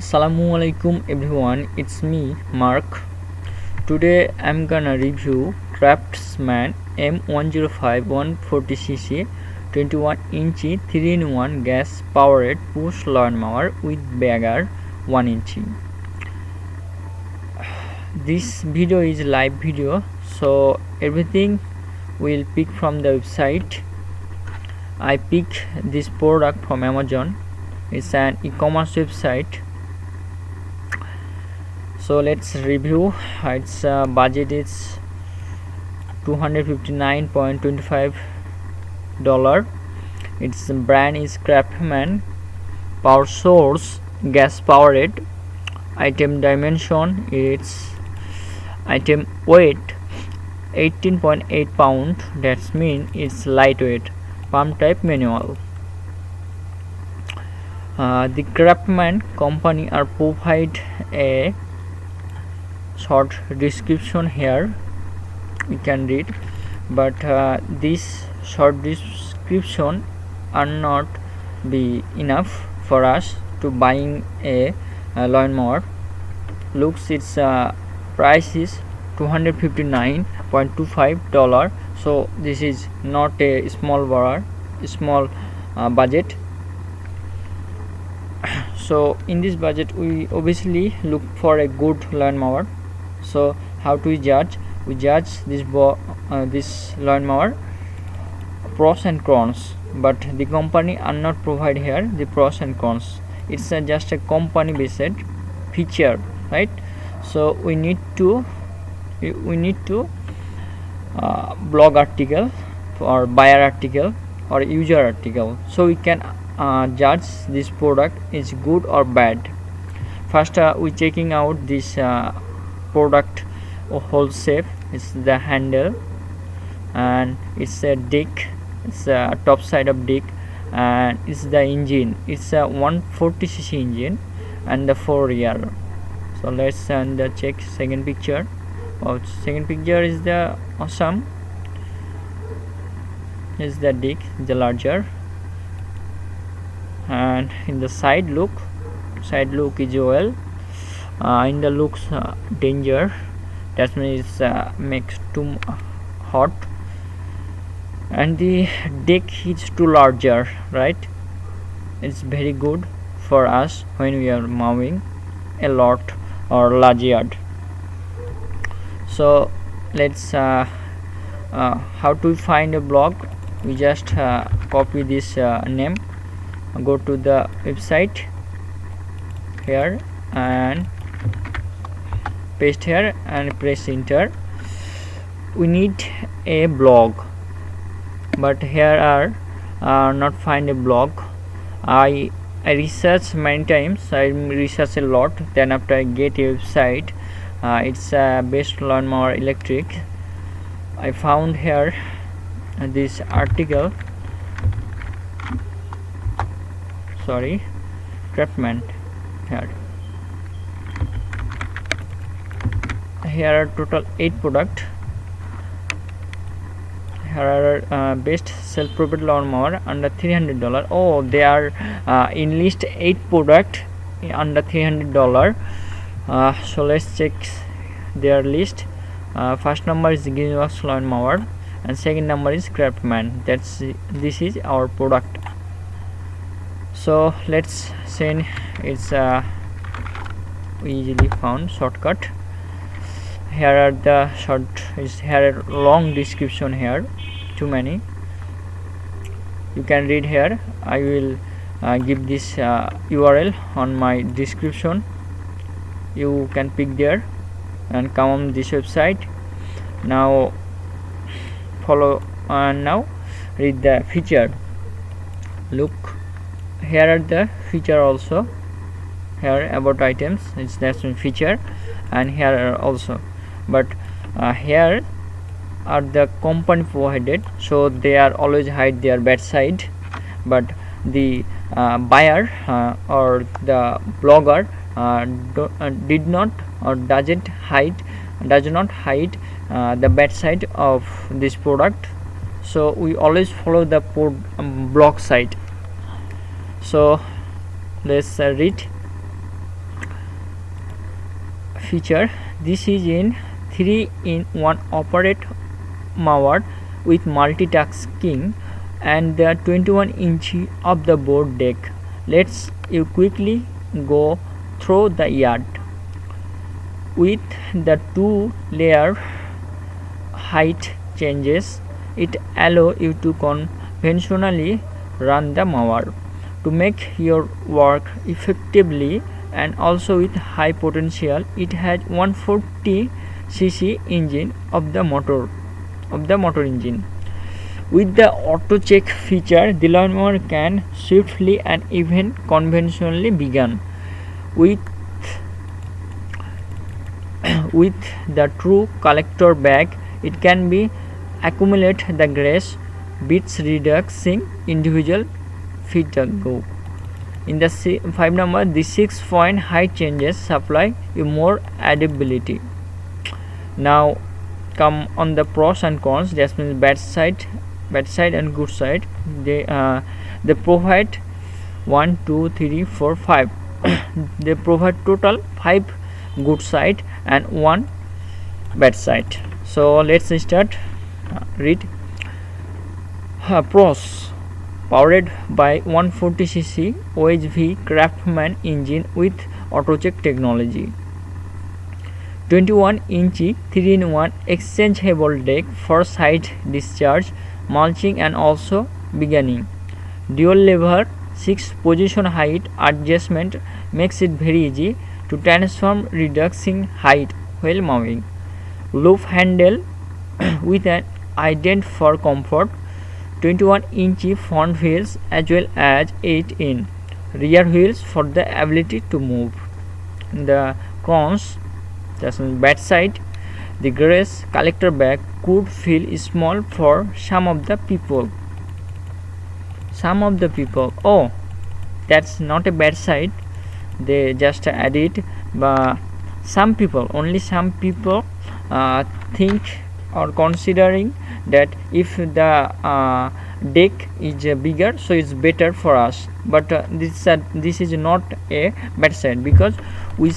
Assalamualaikum everyone, it's me Mark. Today I'm gonna review CRAFTSMAN M105 140cc 21-inch 3-in-1 gas powered push lawnmower with bagger 1 inch. This video is live video, so everything will pick from the website. I picked this product from Amazon. It's an e-commerce website. So let's review. Its budget is $259.25. Its brand is CRAFTSMAN. Power source gas powered. Item dimension, its item weight 18.8 pound. That means it's lightweight. Pump type manual. The CRAFTSMAN company are provide a short description here, we can read, but this short description are not be enough for us to buying a lawnmower. Looks its price is $259.25, so this is not a small budget. So in this budget we obviously look for a good lawnmower. So how do we judge? We judge this lawnmower pros and cons, but the company are not provide here the pros and cons. It's just a company based feature, right? So we need to blog article or buyer article or user article, so we can judge this product is good or bad. First we checking out this product whole shape. It's the handle, and it's a dick, it's a top side of dick, and it's the engine. It's a 140cc engine and the 4 rear. So let's check second picture. Second picture is the awesome. Is the dick, the larger, and in the side look is well. In the looks danger, that means makes too hot, and the deck is too larger, right? It's very good for us when we are mowing a lot or large yard. So let's how to find a blog. We just copy this name, go to the website here and paste here and press enter. We need a blog, but here are not find a blog. I research many times, I research a lot, then after I get a website. It's best lawnmower electric. I found here this article, CRAFTSMAN. Here are total 8 product. Here are best self-propelled lawnmower under $300. Oh, they are in list 8 product under $300. So let's check their list. First number is GuideLine lawnmower, and second number is CRAFTSMAN. This is our product. So let's send. It's we easily found shortcut. Here are the short, is here a long description here, too many. You can read here. I will give this URL on my description. You can pick there and come on this website. Now follow and now read the feature. Look, here are the feature also. Here about items, it's that's one feature, and here are also, but here are the company provided, so they are always hide their bad side, but the buyer or the blogger did not or does not hide the bad side of this product. So we always follow the blog site. So let's read. feature. This is in 3-in-1 operate mower with multitasking and the 21-inch of the board deck. Let's you quickly go through the yard. With the 2-layer height changes, it allows you to conventionally run the mower to make your work effectively and also with high potential. It has 140cc engine of the motor engine. With the auto check feature, the lawnmower can swiftly and even conventionally begin. With the true collector bag, it can be accumulate the grass bits, reducing individual feet ago. In the 5 number, the 6-point height changes supply you more adaptability. Now come on the pros and cons. That means bad side and good side. They provide 1 2 3 4 5 they provide total 5 good side and 1 bad side. So let's start read. Pros: powered by 140cc OHV CRAFTSMAN engine with auto check technology, 21-inch 3-in-1 exchangeable deck for side discharge, mulching and also beginning, dual lever 6 position height adjustment makes it very easy to transform, reducing height while mowing, loop handle with an ident for comfort, 21-inch front wheels as well as 8-in rear wheels for the ability to move. The cons, that's on bad side, the grass collector bag could feel small for some of the people. Oh, that's not a bad side, they just add it, but only some people think or considering that if the deck is bigger, so it's better for us. But this is not a bad side, because we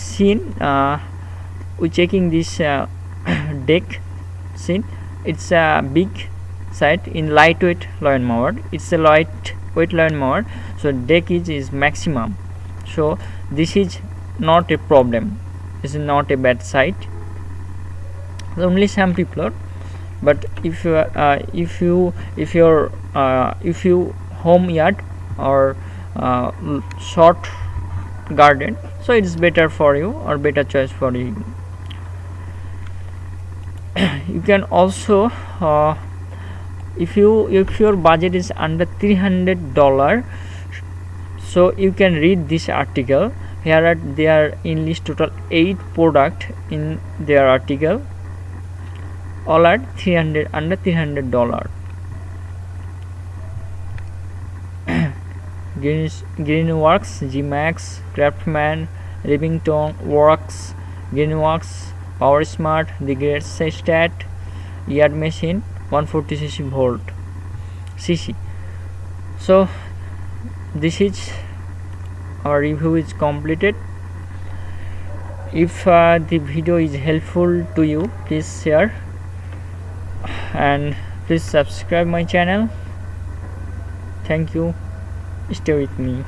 checking this deck scene. It's a big side in lightweight lawnmower. It's a lightweight lawnmower, so deck is maximum. So this is not a problem. This is not a bad side. Only some people. But if your home yard or short garden, so it's better for you or better choice for you. You can also if your budget is under $300, so you can read this article. Here they are in list total 8 product in their article, all are under $300. Greenworks, G-Max, CRAFTSMAN, Remington Works, Greenworks, Power Smart, the Great Stat, Yard Machine, 140cc volt cc. So this is our review is completed. If the video is helpful to you, please share and please subscribe my channel. Thank you. Stay with me.